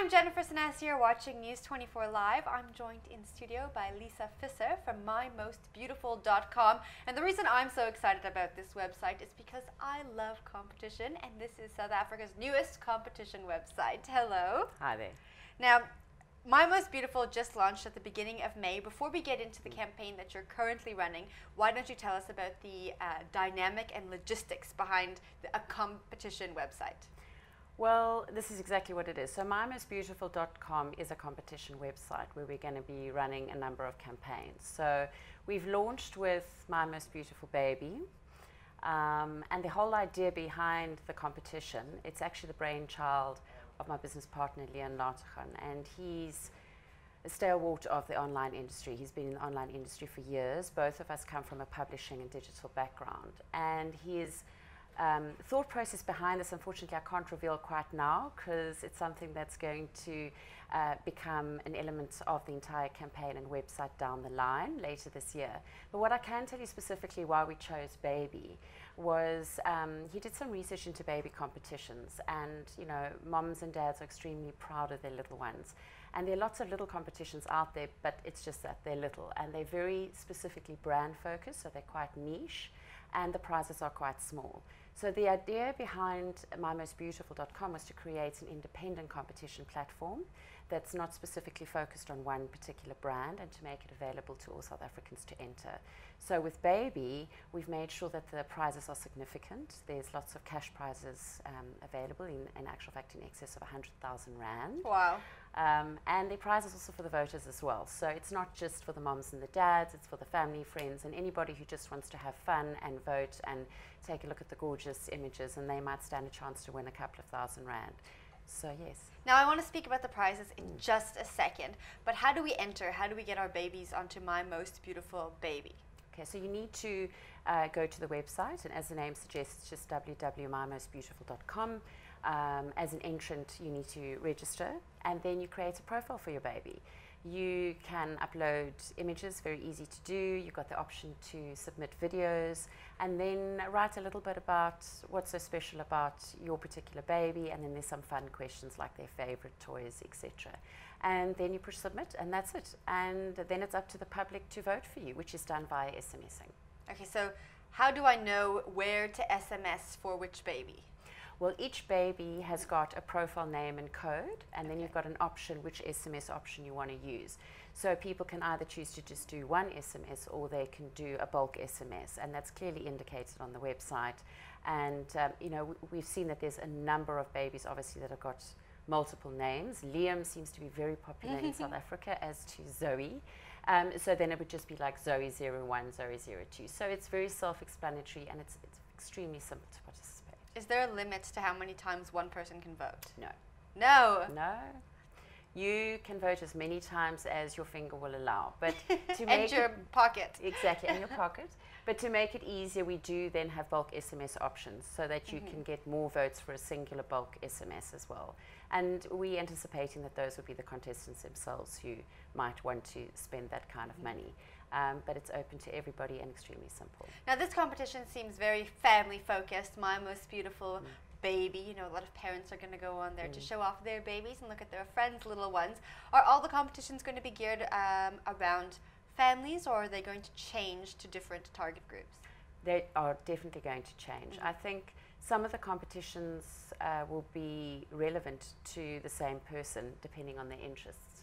I'm Jennifer Saness here watching News 24 Live. I'm joined in studio by Lisa Visser from mymostbeautiful.com. And the reason I'm so excited about this website is because I love competition, and this is South Africa's newest competition website. Hello. Hi there. Now, My Most Beautiful just launched at the beginning of May. Before we get into the campaign that you're currently running, why don't you tell us about the dynamic and logistics behind a competition website? Well, this is exactly what it is. So mymostbeautiful.com is a competition website where we're going to be running a number of campaigns. So we've launched with My Most Beautiful Baby, and the whole idea behind the competition, it's actually the brainchild of my business partner, Leon Latergan, and he's a stalwart of the online industry. He's been in the online industry for years. Both of us come from a publishing and digital background, and his thought process behind this, unfortunately, I can't reveal quite now because it's something that's going to become an element of the entire campaign and website down the line later this year. But what I can tell you specifically why we chose baby was he did some research into baby competitions, and you know, moms and dads are extremely proud of their little ones. And there are lots of little competitions out there, but it's just that they're little and they're very specifically brand focused, so they're quite niche, and the prizes are quite small. So the idea behind mymostbeautiful.com was to create an independent competition platform that's not specifically focused on one particular brand, and to make it available to all South Africans to enter. So with Baby, we've made sure that the prizes are significant. There's lots of cash prizes available, in actual fact in excess of 100,000 Rand. Wow. And the prize is also for the voters as well. So it's not just for the moms and the dads, it's for the family, friends, and anybody who just wants to have fun and vote and take a look at the gorgeous images, and they might stand a chance to win a couple of thousand Rand. So yes. Now I want to speak about the prizes in just a second, but how do we enter? How do we get our babies onto My Most Beautiful Baby? Okay, so you need to go to the website, and as the name suggests, just www.mymostbeautiful.com. As an entrant, you need to register, and then you create a profile for your baby. You can upload images, very easy to do. You've got the option to submit videos, and then write a little bit about what's so special about your particular baby, and then there's some fun questions like their favorite toys, etc. And then you push submit, and that's it. And then it's up to the public to vote for you, which is done via SMSing. Okay, so how do I know where to SMS for which baby? Well, each baby has got a profile name and code, and then you've got an option which SMS option you want to use. So people can either choose to just do one SMS, or they can do a bulk SMS, and that's clearly indicated on the website. And you know, we've seen that there's a number of babies, obviously, that have got multiple names. Liam seems to be very popular in South Africa, as to Zoe. So then it would just be like Zoe 01, Zoe 02. So it's very self-explanatory, and it's extremely simple to participate. Is there a limit to how many times one person can vote? No. No? No. You can vote as many times as your finger will allow. But to make and your pocket. Exactly, in your pocket. But to make it easier, we do then have bulk SMS options, so that you can get more votes for a singular bulk SMS as well. And we're anticipating that those will be the contestants themselves who might want to spend that kind of money. But it's open to everybody and extremely simple. Now this competition seems very family focused. My Most Beautiful Baby, you know, a lot of parents are going to go on there to show off their babies and look at their friends' little ones. Are all the competitions going to be geared around families, or are they going to change to different target groups? They are definitely going to change. I think some of the competitions will be relevant to the same person depending on their interests.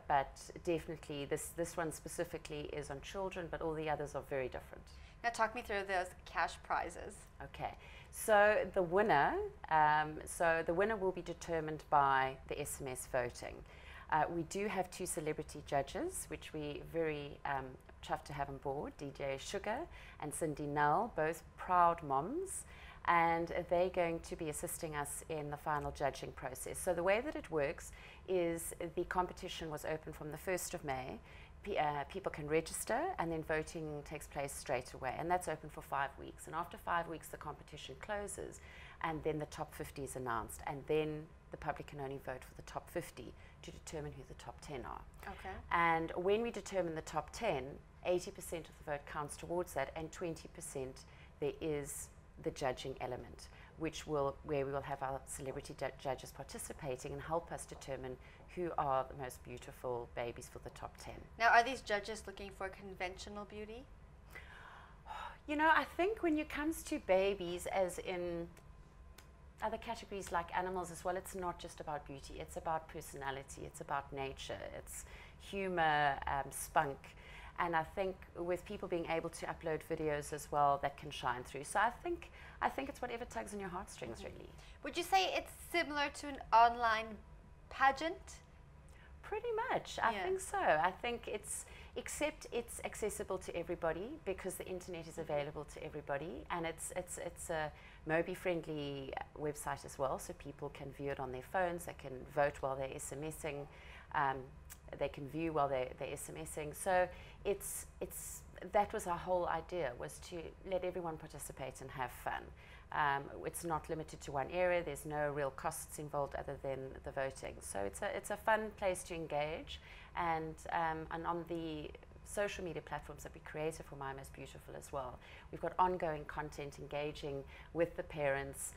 But definitely this one specifically is on children, but all the others are very different. Now talk me through those cash prizes. Okay, so the winner will be determined by the SMS voting. We do have 2 celebrity judges, which we very chuffed to have on board, DJ Sugar and Cindy Null, both proud moms, and they're going to be assisting us in the final judging process. So the way that it works is the competition was open from the 1st of May. People can register, and then voting takes place straight away, and that's open for 5 weeks. And after 5 weeks, the competition closes, and then the top 50 is announced, and then the public can only vote for the top 50 to determine who the top 10 are. Okay. And when we determine the top 10, 80% of the vote counts towards that, and 20% there is the judging element. where we will have our celebrity judges participating and help us determine who are the most beautiful babies for the top 10. Now, are these judges looking for conventional beauty? You know, I think when it comes to babies, as in other categories like animals as well, it's not just about beauty. It's about personality. It's about nature. It's humor, spunk. And I think with people being able to upload videos as well, that can shine through. So I think it's whatever tugs on your heartstrings, really. Would you say it's similar to an online pageant? Pretty much, I think so. I think except it's accessible to everybody because the internet is available to everybody, and it's a Mobi-friendly website as well, so people can view it on their phones. They can vote while they're SMSing. They can view while they're SMSing. So that was our whole idea, was to let everyone participate and have fun. It's not limited to one area. There's no real costs involved other than the voting. So it's a fun place to engage, and on the social media platforms that we created for My Most Beautiful as well, we've got ongoing content engaging with the parents,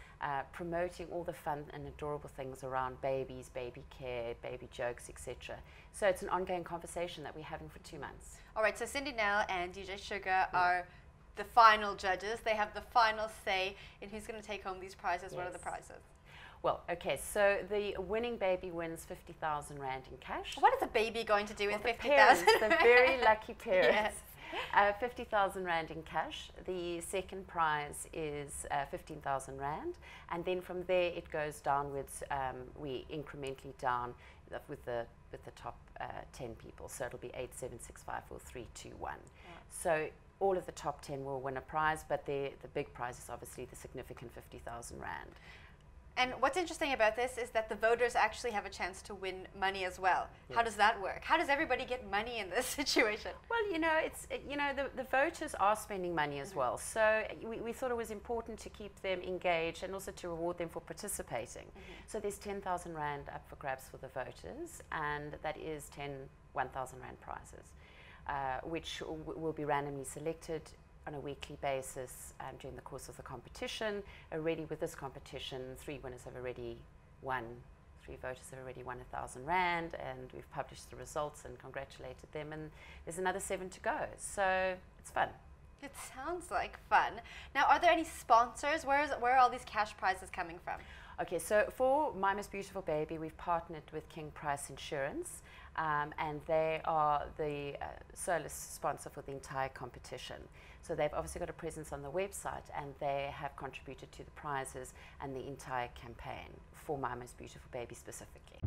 promoting all the fun and adorable things around babies, baby care, baby jokes, etc. So it's an ongoing conversation that we're having for 2 months. All right, so Cindy Nell and DJ Sugar are the final judges. They have the final say in who's going to take home these prizes. Yes. What are the prizes? Well, okay, so the winning baby wins 50,000 Rand in cash. What is a baby going to do with 50,000? The very lucky parents. Yes. 50,000 Rand in cash. The second prize is 15,000 Rand. And then from there it goes downwards. We incrementally down with the top 10 people. So it'll be 8, 7, 6, 5, 4, 3, 2, 1. Yeah. So all of the top 10 will win a prize, but the big prize is obviously the significant 50,000 Rand. And what's interesting about this is that the voters actually have a chance to win money as well. Yes. How does that work? How does everybody get money in this situation? Well, you know, the voters are spending money as well. So we thought it was important to keep them engaged and also to reward them for participating. So there's 10,000 Rand up for grabs for the voters, and that is 10 1,000 Rand prizes, which will be randomly selected on a weekly basis during the course of the competition. Already with this competition, 3 winners have already won, 3 voters have already won 1,000 Rand, and we've published the results and congratulated them, and there's another 7 to go. So it's fun. It sounds like fun. Now, are there any sponsors? Where are all these cash prizes coming from? Okay, so for My Most Beautiful Baby, we've partnered with King Price Insurance, and they are the sole sponsor for the entire competition. So they've obviously got a presence on the website, and they have contributed to the prizes and the entire campaign for My Most Beautiful Baby specifically.